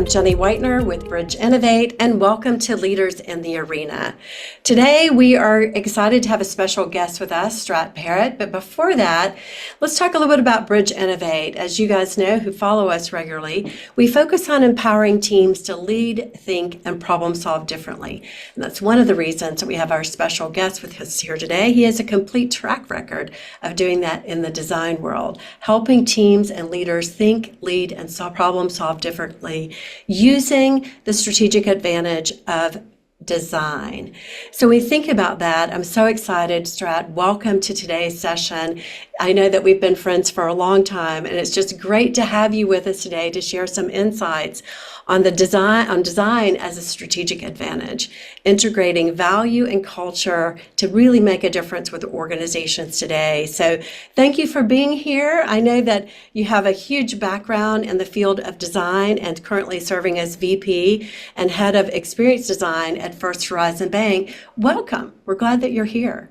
I'm Jenny Whitener with Bridge Innovate, and welcome to Leaders in the Arena. Today, we are excited to have a special guest with us, Strat Parrott. But before that, let's talk a little bit about Bridge Innovate. As you guys know, who follow us regularly, we focus on empowering teams to lead, think, and problem solve differently. And that's one of the reasons that we have our special guest with us here today. He has a complete track record of doing that in the design world, helping teams and leaders think, lead, and problem solve differently using the strategic advantage of design. So we think about that. I'm so excited, Strat. Welcome to today's session. I know that we've been friends for a long time, and it's just great to have you with us today to share some insights on design as a strategic advantage, integrating value and culture to really make a difference with organizations today. So thank you for being here. I know that you have a huge background in the field of design and currently serving as VP and Head of Experience Design at First Horizon Bank. Welcome. We're glad that you're here.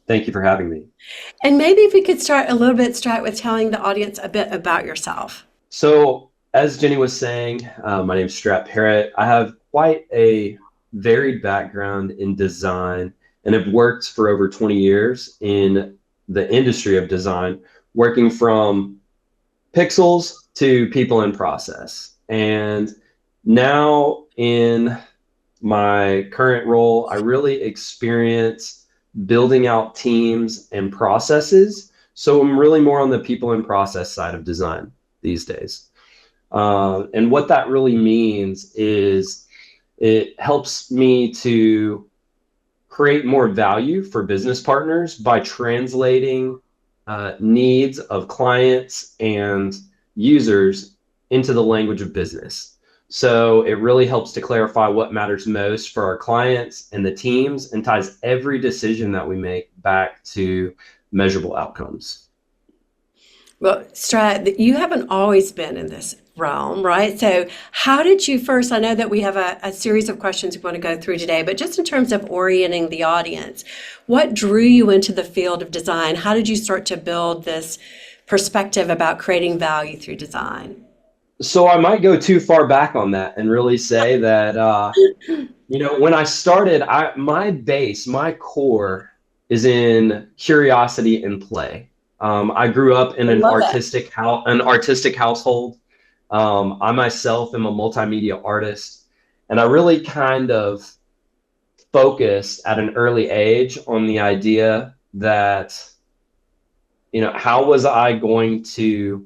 Thank you for having me. And maybe if we could start a little bit, Strat, with telling the audience a bit about yourself. So, as Jenny was saying, my name is Strat Parrott. I have quite a varied background in design and have worked for over 20 years in the industry of design, working from pixels to people in process. And now in my current role, I really experience building out teams and processes. So I'm really more on the people and process side of design these days. And what that really means is it helps me to create more value for business partners by translating needs of clients and users into the language of business. So it really helps to clarify what matters most for our clients and the teams and ties every decision that we make back to measurable outcomes. Well, Strat, you haven't always been in this realm, right? So how did you first, I know that we have a series of questions we want to go through today, but just in terms of orienting the audience, what drew you into the field of design? How did you start to build this perspective about creating value through design? So I might go too far back on that and really say that, when I started, my core is in curiosity and play. I grew up in an artistic household. I myself am a multimedia artist, and I really kind of focused at an early age on the idea that, how was I going to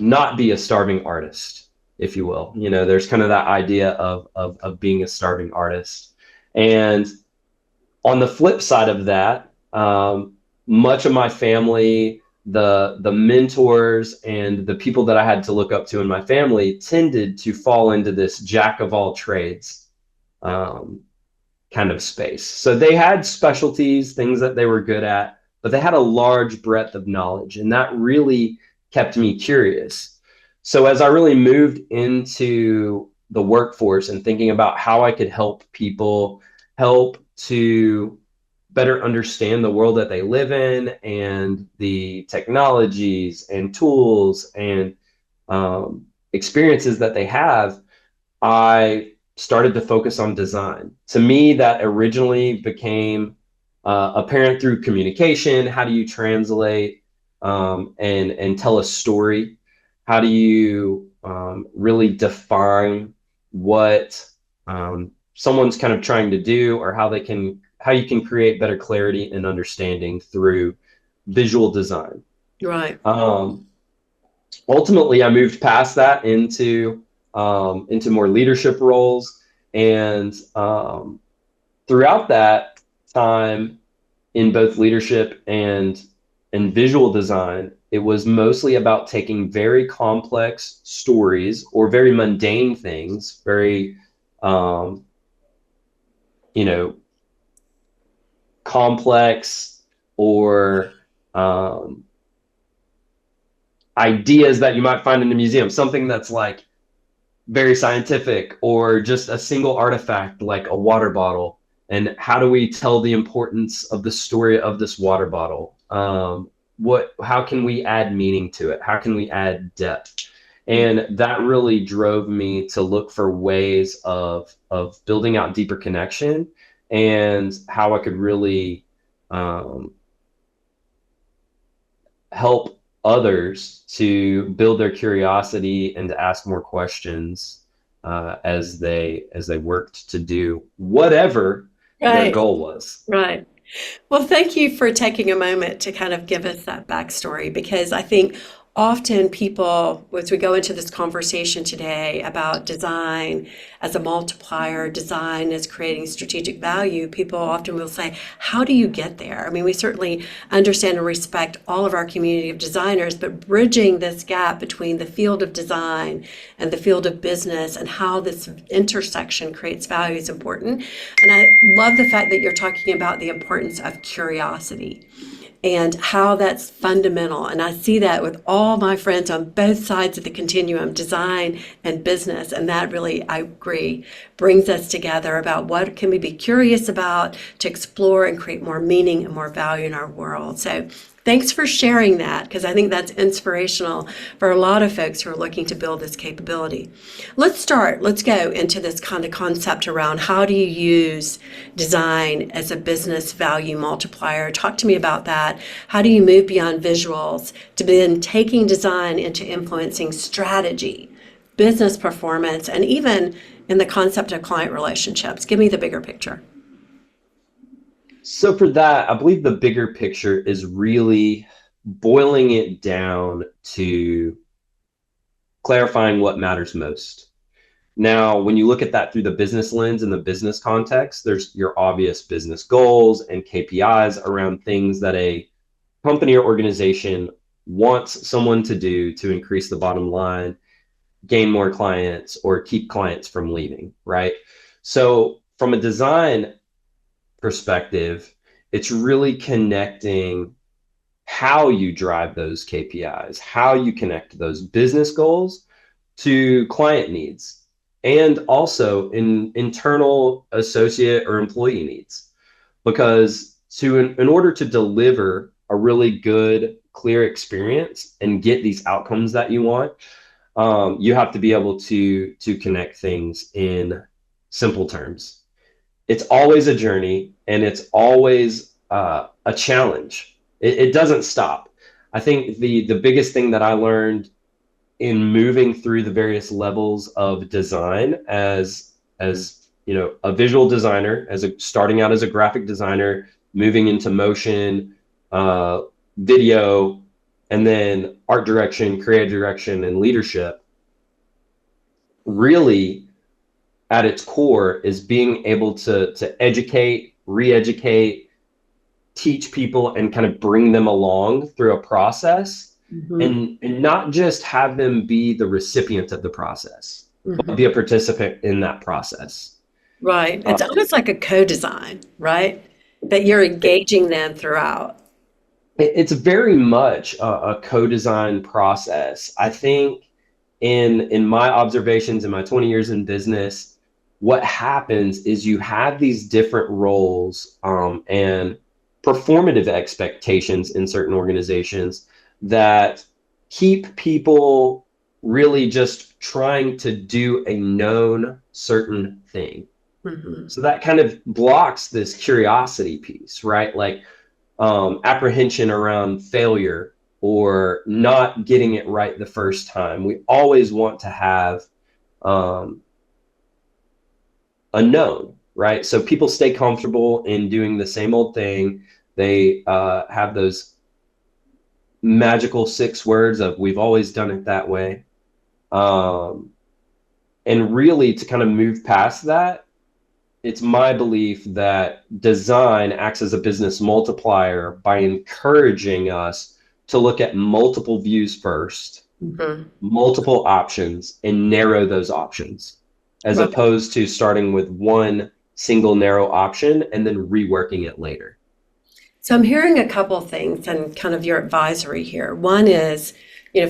not be a starving artist, if you will. There's kind of that idea of being a starving artist. And on the flip side of that, much of my family, the mentors and the people that I had to look up to in my family tended to fall into this jack of all trades kind of space. So they had specialties, things that they were good at, but they had a large breadth of knowledge, and that really kept me curious. So as I really moved into the workforce and thinking about how I could help people help to better understand the world that they live in and the technologies and tools and experiences that they have, I started to focus on design. To me, that originally became apparent through communication. How do you translate and tell a story? How do you really define what someone's kind of trying to do, or how you can create better clarity and understanding through visual design? Right. Ultimately, I moved past that into more leadership roles, and throughout that time in both leadership and visual design, it was mostly about taking very complex stories or very mundane things, very complex or ideas that you might find in a museum, something that's like very scientific, or just a single artifact like a water bottle. And how do we tell the importance of the story of this water bottle? How can we add meaning to it? How can we add depth? And that really drove me to look for ways of building out deeper connection and how I could really um, help others to build their curiosity and to ask more questions as they worked to do whatever their Right, goal was. right. Well, thank you for taking a moment to kind of give us that backstory because I think often people, as we go into this conversation today about design as a multiplier, design as creating strategic value, people often will say, how do you get there? I mean, we certainly understand and respect all of our community of designers, but bridging this gap between the field of design and the field of business and how this intersection creates value is important. And I love the fact that you're talking about the importance of curiosity and how that's fundamental. And I see that with all my friends on both sides of the continuum, design and business. And that really, I agree, brings us together about what can we be curious about to explore and create more meaning and more value in our world. So thanks for sharing that because I think that's inspirational for a lot of folks who are looking to build this capability. Let's go into this kind of concept around how do you use design as a business value multiplier. Talk to me about that. How do you move beyond visuals to then taking design into influencing strategy, business performance, and even in the concept of client relationships? Give me the bigger picture. So for that, I believe the bigger picture is really boiling it down to clarifying what matters most. Now, when you look at that through the business lens and the business context, there's your obvious business goals and KPIs around things that a company or organization wants someone to do to increase the bottom line, gain more clients, or keep clients from leaving, right? So from a design perspective, it's really connecting how you drive those KPIs, how you connect those business goals to client needs, and also in internal associate or employee needs. Because in order to deliver a really good, clear experience and get these outcomes that you want, you have to be able to connect things in simple terms. It's always a journey and it's always a challenge. It doesn't stop. I think the biggest thing that I learned in moving through the various levels of design as you know, a visual designer, starting out as a graphic designer, moving into motion, video, and then art direction, creative direction, and leadership, really at its core is being able to educate, re-educate, teach people, and kind of bring them along through a process, Mm-hmm. and not just have them be the recipient of the process, but Mm-hmm. be a participant in that process. Right. Uh, It's almost like a co-design, right? That you're engaging them throughout. it's very much a co-design process. I think in my observations in my 20 years in business, what happens is you have these different roles and performative expectations in certain organizations that keep people really just trying to do a known certain thing. Mm-hmm. So that kind of blocks this curiosity piece, right? Like apprehension around failure or not getting it right the first time. We always want to have um, a known, right? So people stay comfortable in doing the same old thing. They have those magical 6 words of "we've always done it that way," um, and really to kind of move past that, it's my belief that design acts as a business multiplier by encouraging us to look at multiple views first, Mm-hmm. multiple options, and narrow those options, as Right. opposed to starting with one single narrow option and then reworking it later. So I'm hearing a couple things and kind of your advisory here. One is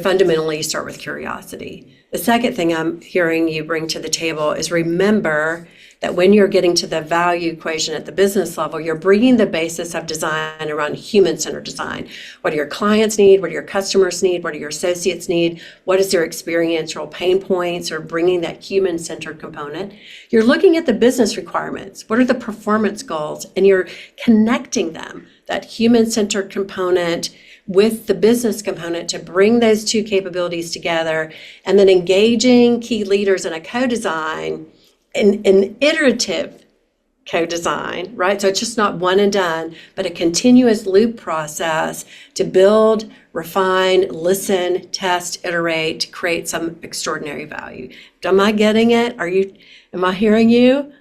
fundamentally you start with curiosity. The second thing I'm hearing you bring to the table is remember that when you're getting to the value equation at the business level, you're bringing the basis of design around human-centered design. What do your clients need? What do your customers need? What do your associates need? What is their experiential pain points? Or bringing that human-centered component. You're looking at the business requirements. What are the performance goals? And you're connecting them, that human-centered component with the business component, to bring those two capabilities together, and then engaging key leaders in a co-design, an iterative co-design, right? So it's just not one and done, but a continuous loop process to build, refine, listen, test, iterate, to create some extraordinary value. Am I getting it? Am I hearing you?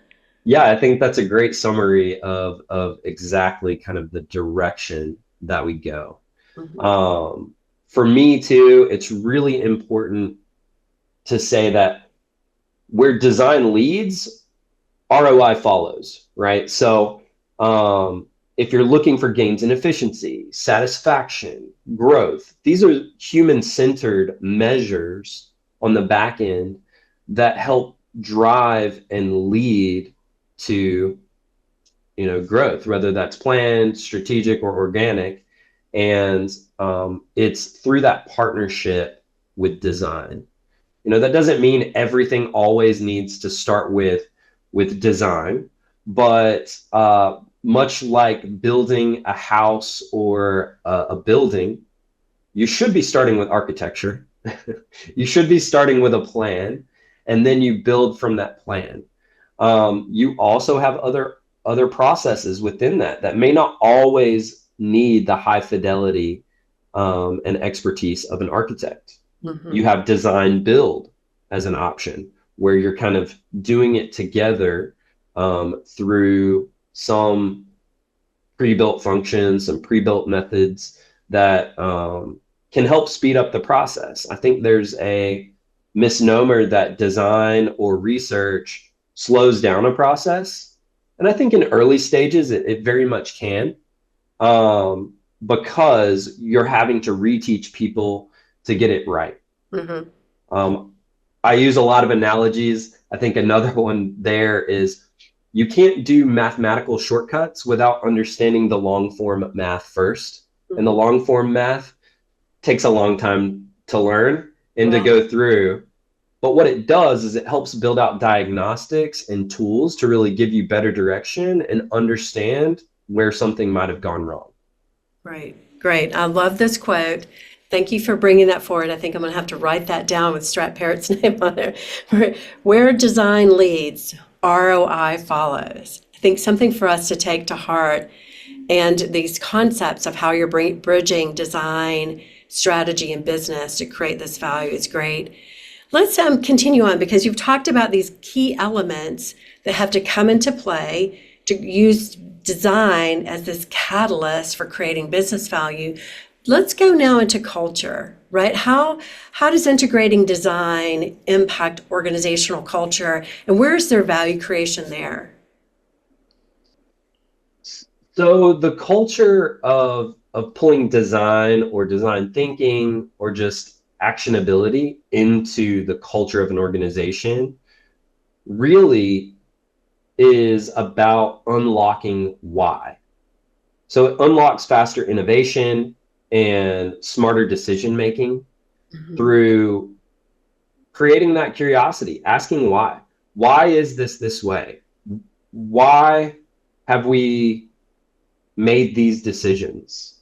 Yeah, I think that's a great summary of exactly kind of the direction that we go. Mhm. For me too, it's really important to say that where design leads, ROI follows, right? So if you're looking for gains in efficiency, satisfaction, growth, these are human-centered measures on the back end that help drive and lead to growth, whether that's planned, strategic, or organic. And it's through that partnership with design. That doesn't mean everything always needs to start with design, but much like building a house or a building, you should be starting with architecture. You should be starting with a plan, and then you build from that plan. You also have other processes within that may not always need the high fidelity and expertise of an architect. Mhm. You have design build as an option, where you're kind of doing it together through some pre-built functions and pre-built methods that can help speed up the process. I think there's a misnomer that design or research slows down a process. And I think in early stages, it very much can, because you're having to reteach people to get it right. Mhm. I use a lot of analogies. I think another one there is you can't do mathematical shortcuts without understanding the long form math first. And the long form math takes a long time to learn and to Yeah. go through. But what it does is it helps build out diagnostics and tools to really give you better direction and understand where something might have gone wrong. Right. Great. I love this quote. Thank you for bringing that forward. I think I'm going to have to write that down with Strat Parrott's name on there. Where design leads, ROI follows. I think something for us to take to heart, and these concepts of how you're bridging design, strategy, and business to create this value is great. Let's continue on, because you've talked about these key elements that have to come into play to use design as this catalyst for creating business value. Let's go now into culture, right? How does integrating design impact organizational culture, and where is their value creation there? So the culture of pulling design or design thinking or just actionability into the culture of an organization really is about unlocking why. So it unlocks faster innovation and smarter decision making Mhm. through creating that curiosity, asking why. Why is this way? Why have we made these decisions?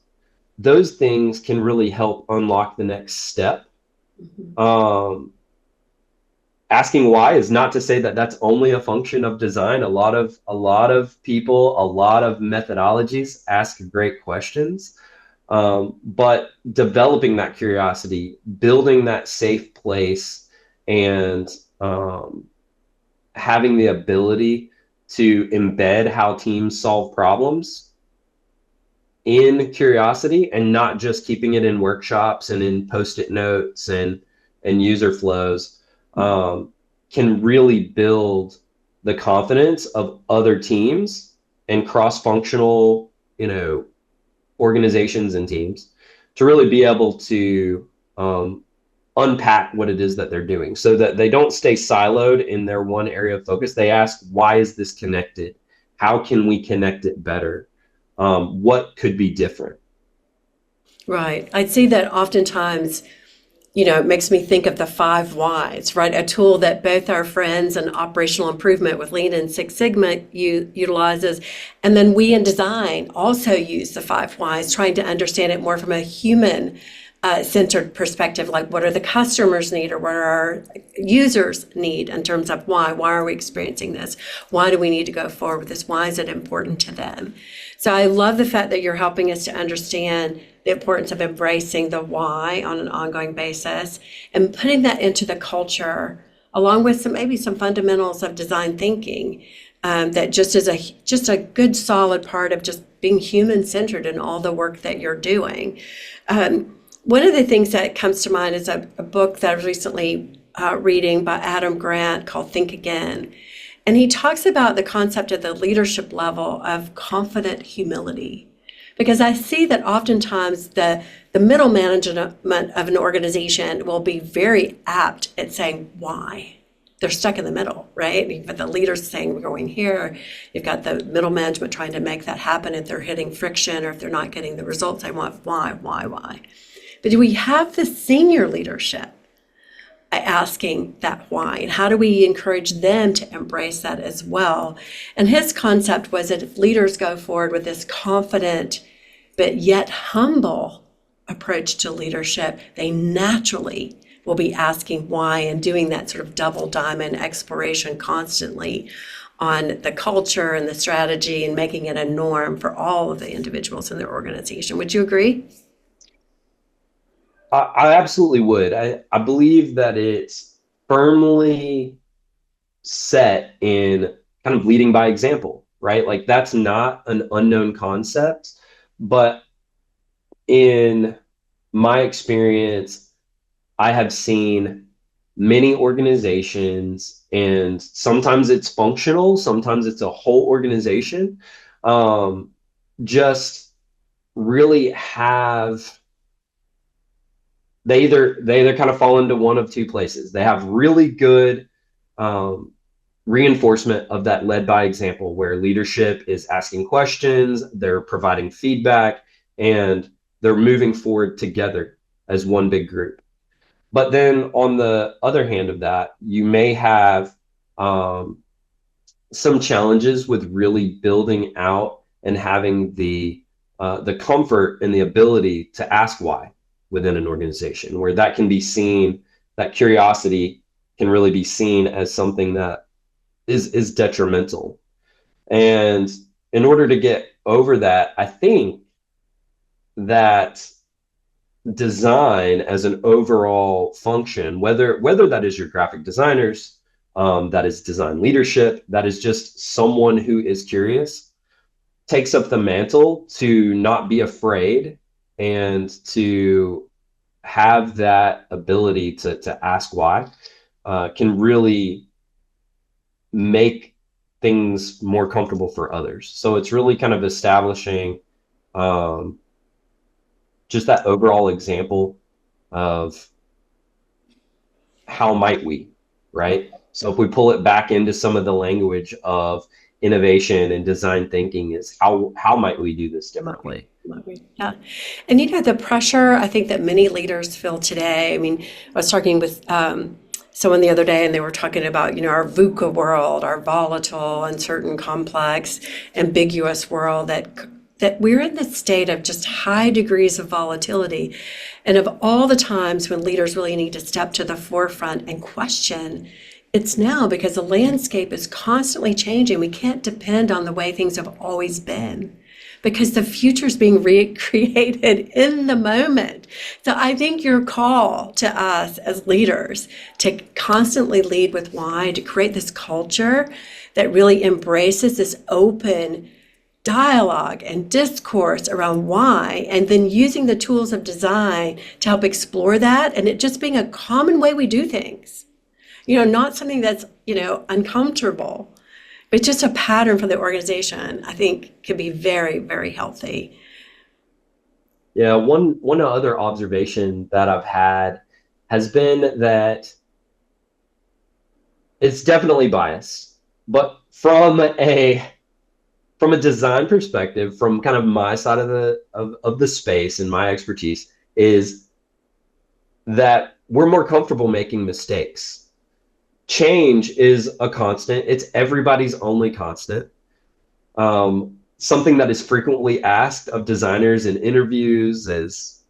Those things can really help unlock the next step. Mhm. Asking why is not to say that that's only a function of design. A lot of people, a lot of methodologies ask great questions, but developing that curiosity, building that safe place, and having the ability to embed how teams solve problems in curiosity, and not just keeping it in workshops and in post-it notes and user flows, can really build the confidence of other teams and cross-functional, organizations and teams to really be able to um, unpack what it is that they're doing so that they don't stay siloed in their one area of focus. They ask, why is this connected? How can we connect it better? What could be different? Right. I see that oftentimes, it makes me think of the 5 whys, right? A tool that both our friends in operational improvement with Lean and Six Sigma utilizes. And then we in design also use the 5 whys, trying to understand it more from a human centered perspective, like what are the customers need or what are our users need in terms of why are we experiencing this? Why do we need to go forward with this? Why is it important to them? So I love the fact that you're helping us to understand the importance of embracing the why on an ongoing basis and putting that into the culture along with maybe some fundamentals of design thinking, that just is a good solid part of just being human centered in all the work that you're doing. One of the things that comes to mind is a book that I was recently reading by Adam Grant called Think Again. And he talks about the concept at the leadership level of confident humility. Because I see that oftentimes the middle management of an organization will be very apt at saying why. They're stuck in the middle, right? You've got the leaders saying we're going here. You've got the middle management trying to make that happen if they're hitting friction or if they're not getting the results they want. Why? But do we have the senior leadership asking that why? And how do we encourage them to embrace that as well? And his concept was that if leaders go forward with this confident but yet humble approach to leadership, they naturally will be asking why and doing that sort of double diamond exploration constantly on the culture and the strategy and making it a norm for all of the individuals in their organization. Would you agree? I absolutely would. I believe that it's firmly set in kind of leading by example, right? Like that's not an unknown concept, but in my experience, I have seen many organizations, and sometimes it's functional, sometimes it's a whole organization, just really have they either kind of fall into one of two places. They have really good reinforcement of that led by example, where leadership is asking questions, they're providing feedback, and they're moving forward together as one big group. But then on the other hand of that, you may have some challenges with really building out and having the comfort and the ability to ask why within an organization, where that can be seen, that curiosity can really be seen as something that is detrimental. And in order to get over that, I think that design as an overall function, whether that is your graphic designers, that is design leadership, that is just someone who is curious, takes up the mantle to not be afraid and to have that ability to ask why, can really make things more comfortable for others. So it's really kind of establishing just that overall example of how might we, right? So if we pull it back into some of the language of innovation and design thinking, is how might we do this differently? Yeah. And the pressure I think that many leaders feel today. I mean, I was talking with someone the other day and they were talking about, our VUCA world, our volatile, uncertain, complex, ambiguous world, that we're in this state of just high degrees of volatility. And of all the times when leaders really need to step to the forefront and question, it's now, because the landscape is constantly changing. We can't depend on the way things have always been, because the future is being recreated in the moment. So I think your call to us as leaders to constantly lead with why, to create this culture that really embraces this open dialogue and discourse around why, and then using the tools of design to help explore that, and it just being a common way we do things. Not something that's, uncomfortable, but just a pattern for the organization, I think could be very, very healthy. Yeah, one other observation that I've had has been that it's definitely biased, but from a design perspective, from kind of my side of the space and my expertise, is that we're more comfortable making mistakes. Change is a constant. It's everybody's only constant. Something that is frequently asked of designers in interviews is,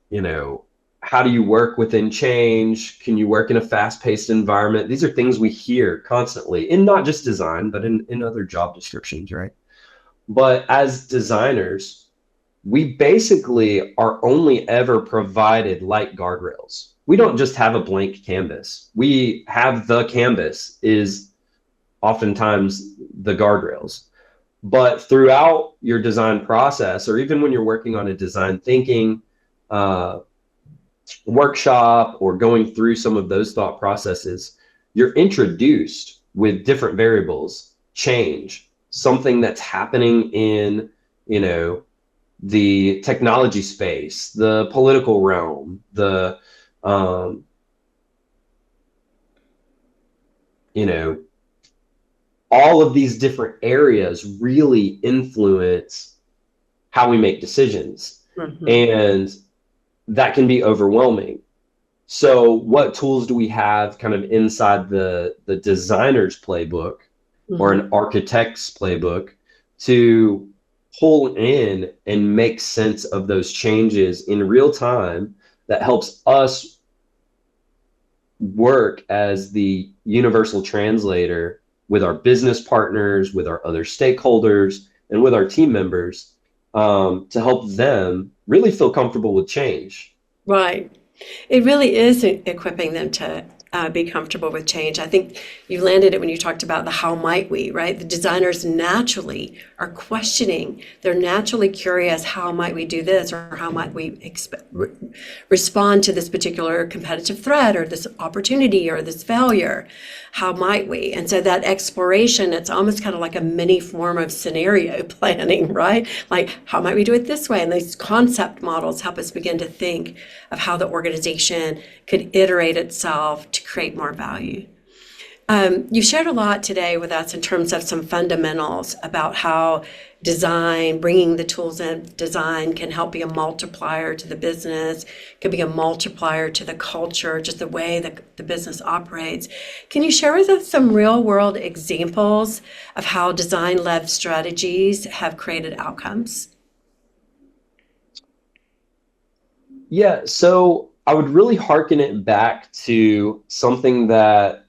how do you work within change? Can you work in a fast-paced environment? These are things we hear constantly in not just design, but in other job descriptions, right? But as designers, we basically are only ever provided light guardrails. We don't just have a blank canvas. We have the canvas is oftentimes the guardrails. But throughout your design process, or even when you're working on a design thinking workshop or going through some of those thought processes, you're introduced with different variables, change, something that's happening in, the technology space, the political realm, the, all of these different areas really influence how we make decisions. Mm-hmm. And that can be overwhelming. So what tools do we have kind of inside the designer's playbook or an architect's playbook to pull in and make sense of those changes in real time that helps us work as the universal translator with our business partners, with our other stakeholders, and with our team members to help them really feel comfortable with change? Right. It really is equipping them to be comfortable with change. I think you landed it when you talked about the how might we, right? The designers naturally are questioning. They're naturally curious, how might we do this, or how might we respond to this particular competitive threat or this opportunity or this failure? How might we? And so that exploration, it's almost kind of like a mini form of scenario planning, right? Like, how might we do it this way? And these concept models help us begin to think of how the organization could iterate itself to create more value. You shared a lot today with us in terms of some fundamentals about how design, bringing the tools in design can help be a multiplier to the business, can be a multiplier to the culture, just the way that the business operates. Can you share with us some real world examples of how design-led strategies have created outcomes? Yeah, so I would really hearken it back to something that,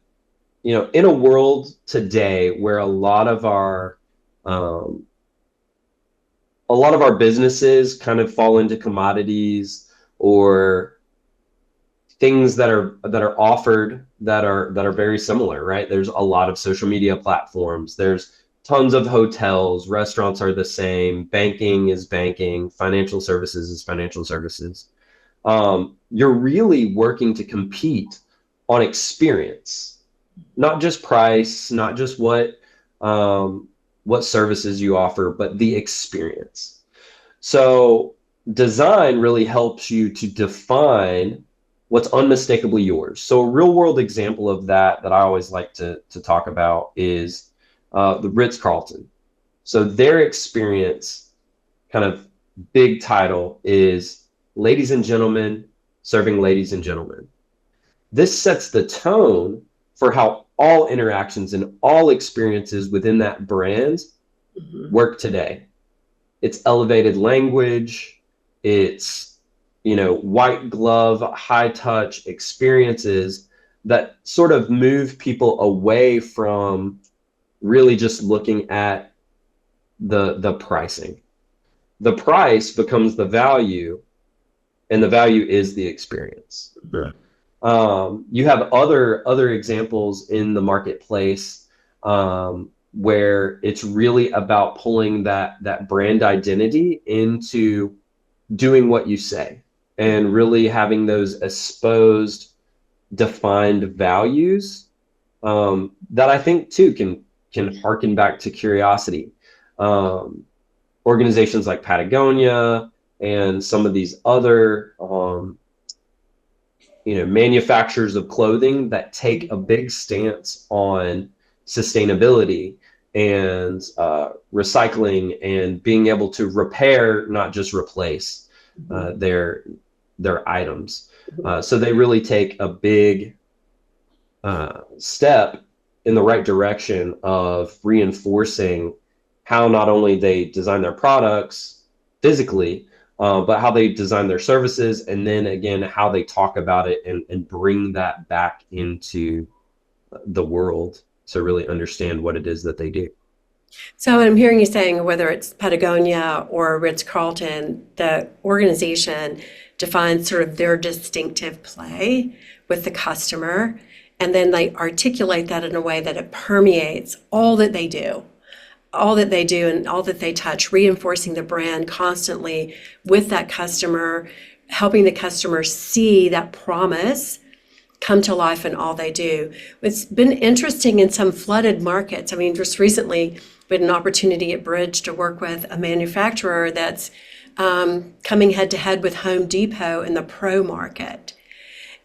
in a world today where a lot of our businesses kind of fall into commodities or things that are offered that are very similar, right? There's a lot of social media platforms. There's tons of hotels, restaurants are the same, banking is banking, financial services is financial services. You're really working to compete on experience, not just price, not just what services you offer, but the experience. So design really helps you to define what's unmistakably yours. So a real world example of that I always like to talk about is the Ritz-Carlton. So their experience, kind of big title, is ladies and gentlemen serving ladies and gentlemen. This sets the tone for how all interactions and all experiences within that brand work today. It's elevated language, it's, white glove, high touch experiences that sort of move people away from really just looking at the pricing. The price becomes the value, and the value is the experience. Yeah. You have other examples in the marketplace where it's really about pulling that brand identity into doing what you say and really having those exposed, defined values that I think too can harken back to curiosity. Organizations like Patagonia, and some of these other manufacturers of clothing that take a big stance on sustainability and recycling and being able to repair, not just replace their items. So they really take a big step in the right direction of reinforcing how not only they design their products physically, but how they design their services, and then again how they talk about it and bring that back into the world to really understand what it is that they do. So I'm hearing you saying whether it's Patagonia or Ritz-Carlton, the organization defines sort of their distinctive play with the customer, and then they articulate that in a way that it permeates all that they do and all that they touch, reinforcing the brand constantly with that customer, helping the customer see that promise come to life in all they do. It's been interesting in some flooded markets. I mean, just recently, we had an opportunity at Bridge to work with a manufacturer that's coming head to head with Home Depot in the pro market.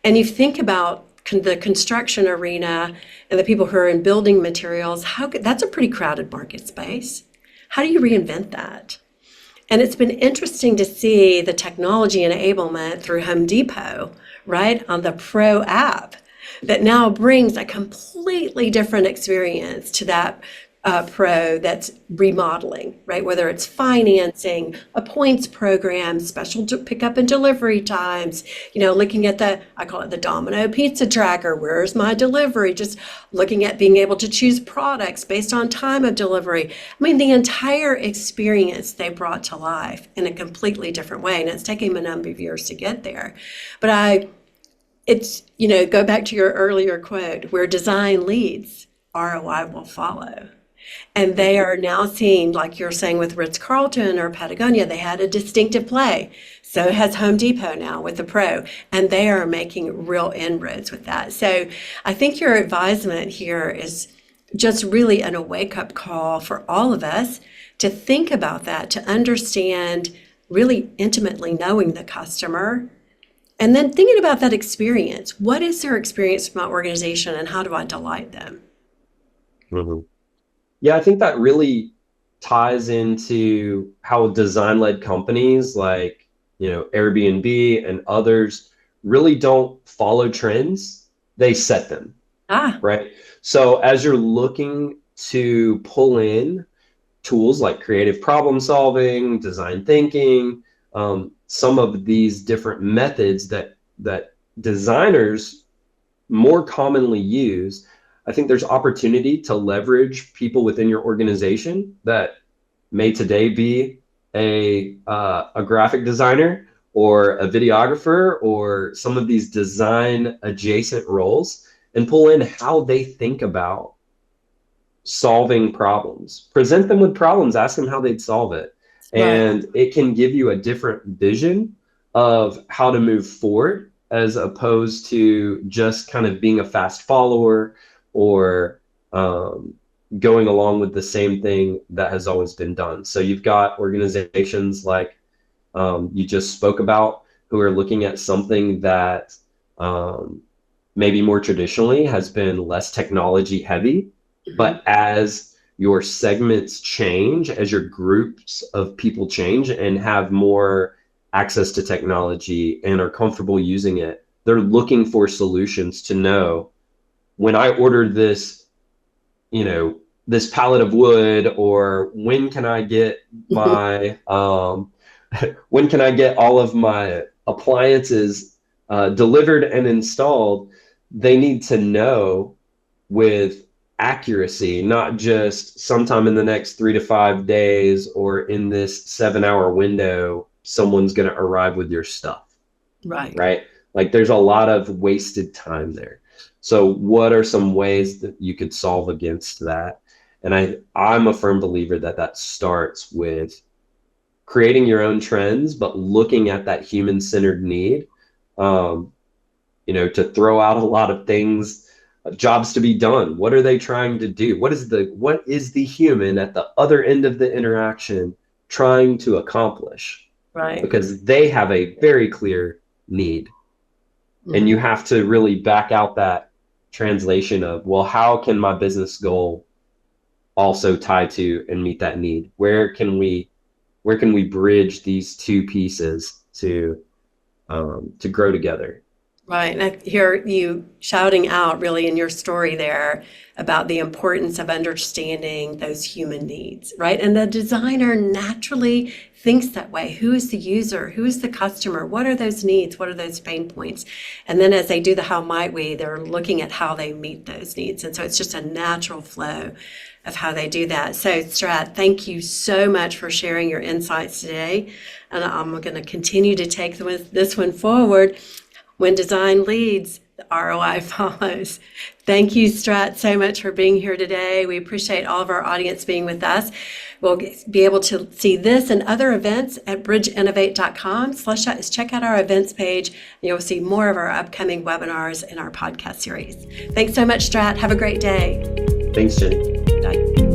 And you think about the construction arena and the people who are in building materials, that's a pretty crowded market space. How do you reinvent that? And it's been interesting to see the technology enablement through Home Depot, right, on the Pro app that now brings a completely different experience to that pro that's remodeling, right? Whether it's financing, a points program, special pickup and delivery times, looking at I call it the Domino pizza tracker. Where's my delivery? Just looking at being able to choose products based on time of delivery. I mean, the entire experience they brought to life in a completely different way. And it's taken a number of years to get there. But go back to your earlier quote, where design leads, ROI will follow. And they are now seeing, like you're saying with Ritz-Carlton or Patagonia, they had a distinctive play. So has Home Depot now with the Pro, and they are making real inroads with that. So I think your advisement here is just really a wake-up call for all of us to think about that, to understand really intimately knowing the customer, and then thinking about that experience. What is their experience from my organization, and how do I delight them? Mm-hmm. Yeah, I think that really ties into how design-led companies like, Airbnb and others really don't follow trends. They set them, right? So as you're looking to pull in tools like creative problem solving, design thinking, some of these different methods that designers more commonly use, I think there's opportunity to leverage people within your organization that may today be a graphic designer or a videographer or some of these design adjacent roles, and pull in how they think about solving problems. Present them with problems, ask them how they'd solve it. And it can give you a different vision of how to move forward, as opposed to just kind of being a fast follower or going along with the same thing that has always been done. So you've got organizations like you just spoke about, who are looking at something that maybe more traditionally has been less technology heavy, but as your segments change, as your groups of people change and have more access to technology and are comfortable using it, they're looking for solutions to know, when I ordered this, this pallet of wood, or when can I get my, when can I get all of my appliances delivered and installed? They need to know with accuracy, not just sometime in the next 3 to 5 days or in this 7-hour window, someone's going to arrive with your stuff. Right. Like there's a lot of wasted time there. So what are some ways that you could solve against that? And I'm a firm believer that starts with creating your own trends, but looking at that human-centered need, to throw out a lot of things, jobs to be done. What are they trying to do? What is the human at the other end of the interaction trying to accomplish? Right. because they have a very clear need. And you have to really back out that translation of, well, how can my business goal also tie to and meet that need? Where can we bridge these two pieces to grow together? Right. And I hear you shouting out really in your story there about the importance of understanding those human needs, right? And the designer naturally thinks that way. Who is the user? Who is the customer? What are those needs? What are those pain points? And then as they do the how might we, they're looking at how they meet those needs. And so it's just a natural flow of how they do that. So Strat, thank you so much for sharing your insights today. And I'm going to continue to take this one forward. When design leads, the ROI follows. Thank you, Strat, so much for being here today. We appreciate all of our audience being with us. We'll be able to see this and other events at bridgeinnovate.com. Check out our events page, and you'll see more of our upcoming webinars in our podcast series. Thanks so much, Strat. Have a great day. Thanks, Jenny. Bye.